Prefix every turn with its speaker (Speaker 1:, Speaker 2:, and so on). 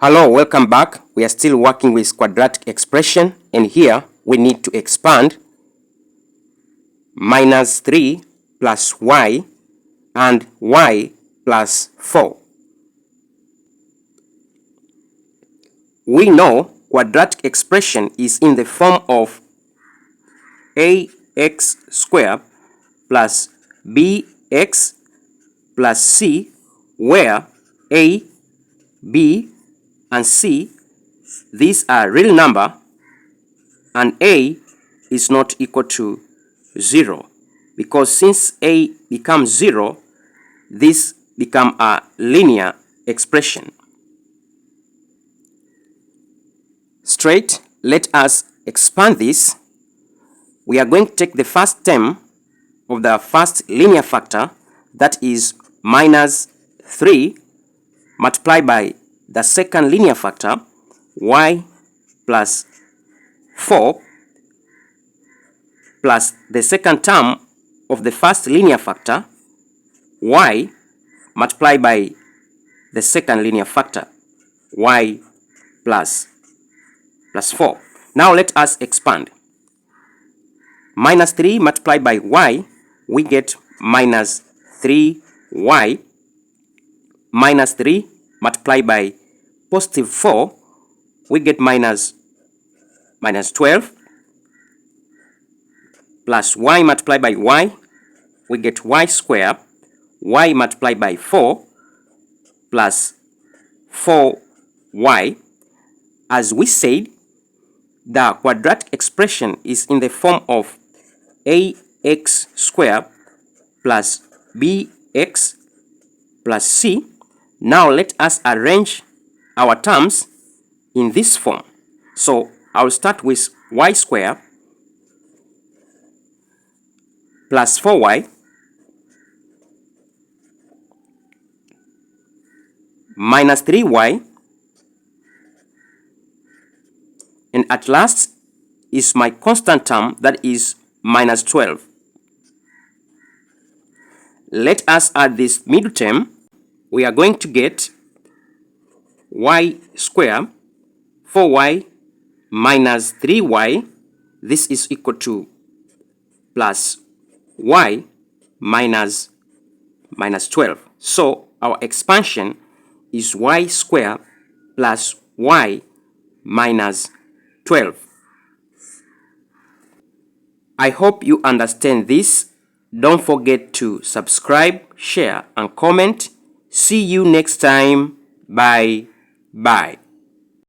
Speaker 1: Hello, welcome back. We are still working with quadratic expression, and here we need to expand minus 3 plus y and y plus 4. We know quadratic expression is in the form of ax squared plus bx plus c, where a, b, and c, these are real number, and a is not equal to 0, because since a becomes 0, this becomes a linear expression. Straight, let us expand this. We are going to take the first term of the first linear factor, that is minus 3, multiplied by the second linear factor, y plus 4, plus the second term of the first linear factor, y, multiplied by the second linear factor, y plus 4. Now let us expand. Minus 3 multiplied by y, we get minus 3y, minus 3 multiplied by positive 4, we get minus 12, plus y multiplied by y, we get y squared, y multiplied by 4, plus 4y. As we said, the quadratic expression is in the form of ax squared plus bx plus c. Now let us arrange our terms in this form. So I'll start with y squared plus 4y minus 3y, and at last is my constant term, that is minus 12. Let us add this middle term. We are going to get y squared, 4y minus 3y, this is equal to plus y minus 12. So our expansion is y squared plus y minus 12. I hope you understand this. Don't forget to subscribe, share, and comment. See you next time. Bye.